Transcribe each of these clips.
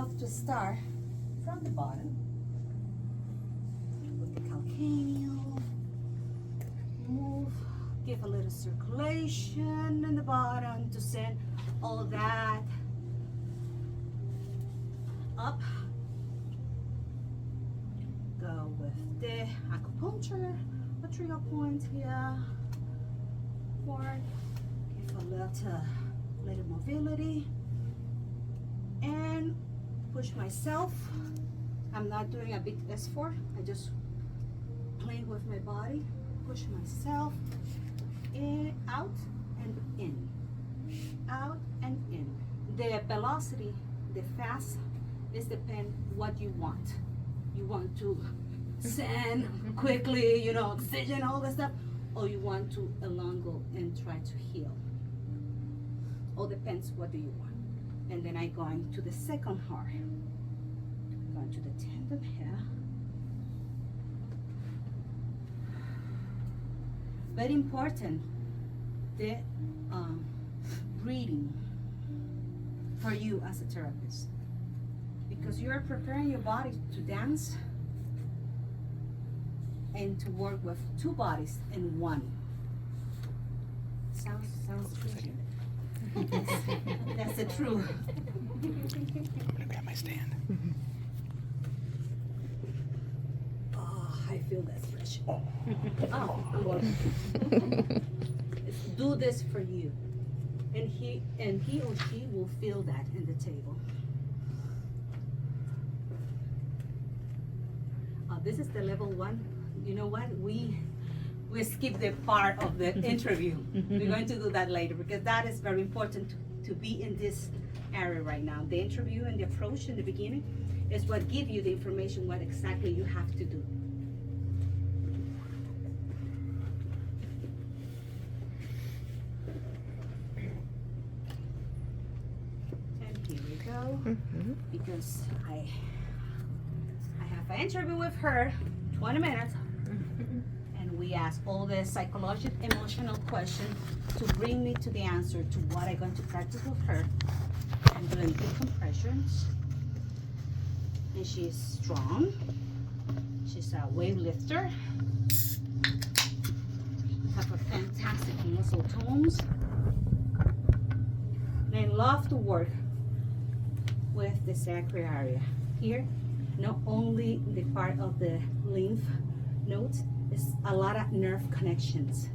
love to start from the bottom with the calcaneal. Move, give a little circulation in the bottom to send all that up. Go with the acupuncture, a trigger point here. Forward, give a little mobility, and push myself. I'm not doing a big S4. I just play with my body. Push myself in, out and in, out and in. The velocity, the fast, is depend what you want. You want to send quickly, you know, oxygen, all that stuff, or you want to elongate and try to heal. All depends what do you want. And then I go into the second heart. Going to the tendon here. Very important, the breathing for you as a therapist, because you're preparing your body to dance and to work with two bodies in one. Sounds crazy. That's the truth. I'm gonna grab my stand. Oh, I feel that fresh. Oh, I'm working. Do this for you, and he or she will feel that in the table. This is the level 1. You know what? We skip the part of the interview. We're going to do that later, because that is very important to be in this area right now. The interview and the approach in the beginning is what give you the information what exactly you have to do. And here we go. Because I have an interview with her, 20 minutes. We ask all the psychological, emotional questions to bring me to the answer to what I'm going to practice with her. I'm doing good compressions. And she's strong. She's a weightlifter. Have a fantastic muscle tones. And I love to work with the sacral area. Here, not only the part of the lymph nodes, it's a lot of nerve connections.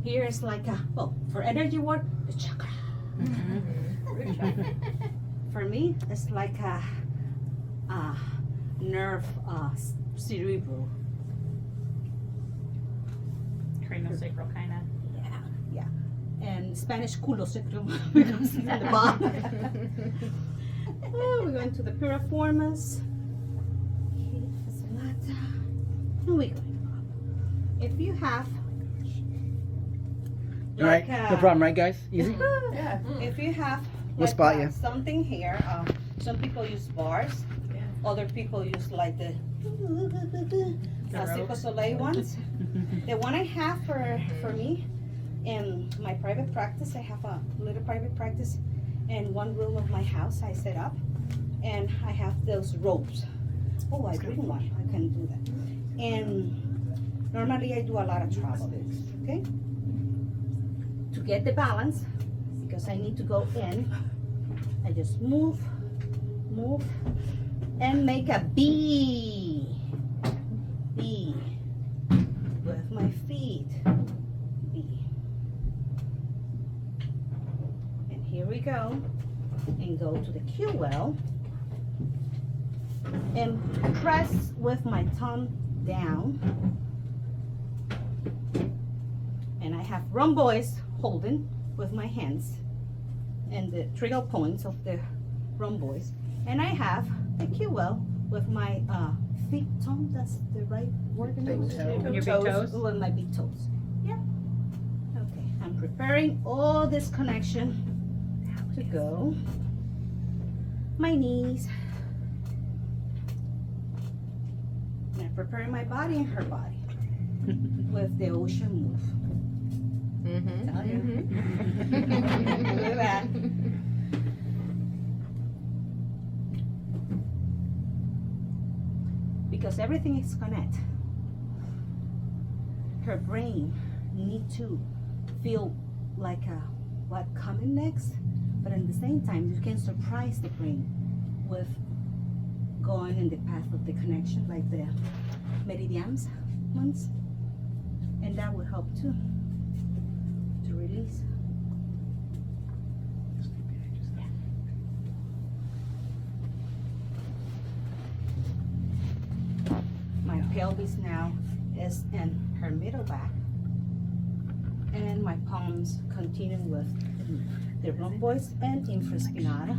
Here is like a, well, for energy work, the chakra. For me, it's like a nerve cerebral. Craniosacral kind of. Yeah. And Spanish culo sacrum because it's at the bottom. Oh, we're going to the piriformis. And we go. If you have, All right, no problem, right, guys? Easy. yeah. If you have, We'll spot you. something here. Some people use bars. Yeah. Other people use like the Cirque du Soleil ones. The one I have for me in my private practice, I have a little private practice in one room of my house I set up, and I have those ropes. Oh, I bring one. I can do that. And normally I do a lot of travel, okay? To get the balance, because I need to go in, I just move, and make a B. B. With my feet. B. And here we go. And go to the Q well. And press with my thumb down. And I have rhomboids holding with my hands and the trigger points of the rhomboids. And I have the Q well with my feet, tongue, that's the right word? Your big toes? With my big toes. Yeah. Okay, I'm preparing all this connection to go. My knees. And I'm preparing my body and her body with the ocean move. Tell you. Look at that. because everything is connected. Her brain need to feel like what coming next, but at the same time you can surprise the brain with going in the path of the connection, like the meridians ones, and that will help too to release. My pelvis now is in her middle back, and my palms continue with the rhomboids and infraspinata.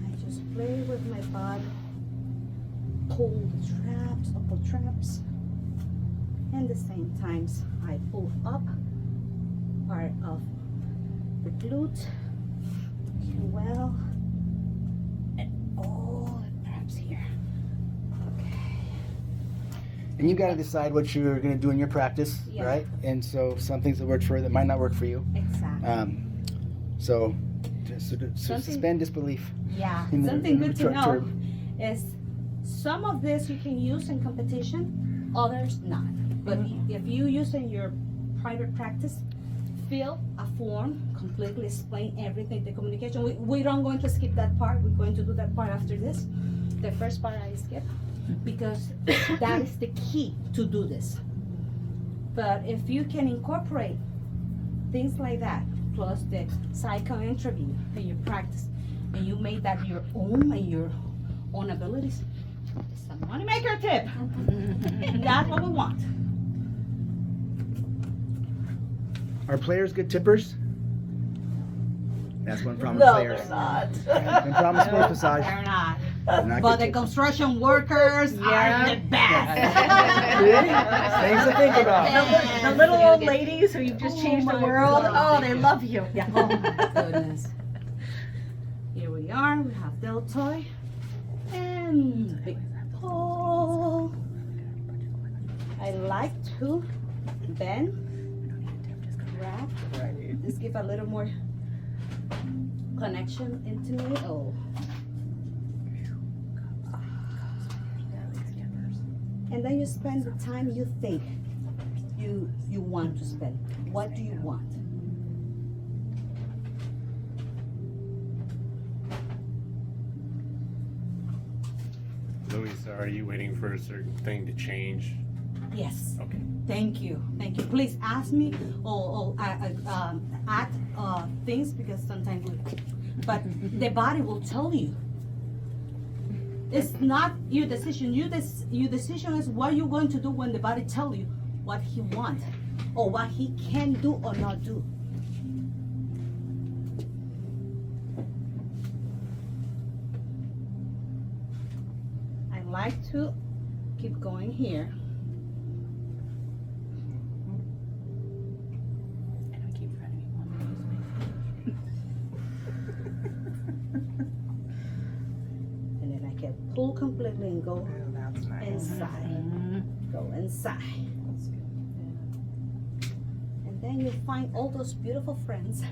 I just play with my body, pull the traps, upper traps, and the same times I pull up part of the glute, well, and all the traps here. Okay. And you got to decide what you're going to do in your practice, Yeah. right? And so some things that work for you that might not work for you. Exactly. So just Something- suspend disbelief. Yeah, in the- something in the good to short know term. is some of this you can use in competition, others not. But if you use in your private practice, fill a form, completely explain everything, the communication. We don't going to skip that part. We're going to do that part after this. The first part I skip because that is the key to do this. But if you can incorporate things like that, plus the psycho interview in your practice, and you make that your own and your own abilities, it's a money maker tip. That's what we want. Are players good tippers? That's one problem with No, players. they're not. One problem with sports massage. They're not. They're not But good the tippers. construction workers are the best. Things to think about. The little old ladies who you've just Oh changed the my world. God. Oh, they love you. Yeah. Oh my goodness. Here we are. We have deltoid and big pull. I like to bend, grab. Just give a little more connection into me. Oh. And then you spend the time you think you want to spend. What do you want? Luisa, are you waiting for a certain thing to change? Yes. Okay. Thank you. Thank you. Please ask me or add things because sometimes but the body will tell you. It's not your decision. Your decision is what you're going to do when the body tell you what he wants or what he can do or not do. I like to keep going here. I don't keep running you. And then I can pull completely and go inside. Go inside. And then you find all those beautiful friends.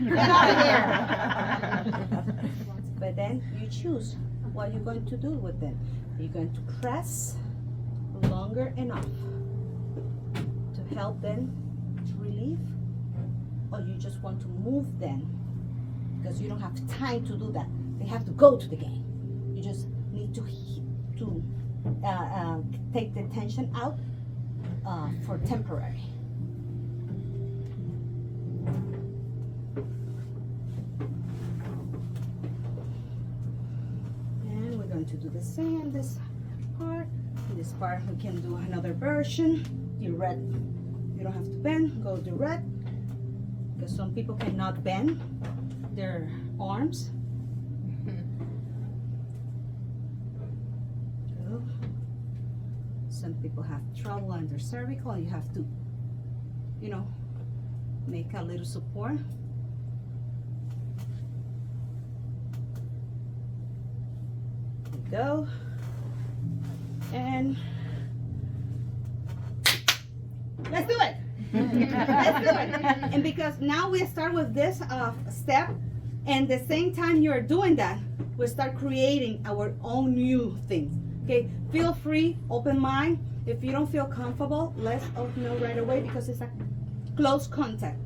Get out of here. But then you choose what you're going to do with them. Are you going to press longer enough to help them to relieve? Or you just want to move them because you don't have time to do that. They have to go to the game. You just need to take the tension out for temporary. And we're going to do the same this part. This part we can do another version. Direct. You don't have to bend. Go direct. Because some people cannot bend their arms. Go. Some people have trouble on their cervical. You have to, you know, make a little support. There we go. And Let's do it. Let's do it. And because now we start with this step, and the same time you're doing that, we start creating our own new things. Okay, feel free, open mind. If you don't feel comfortable, let us know right away because it's a close contact.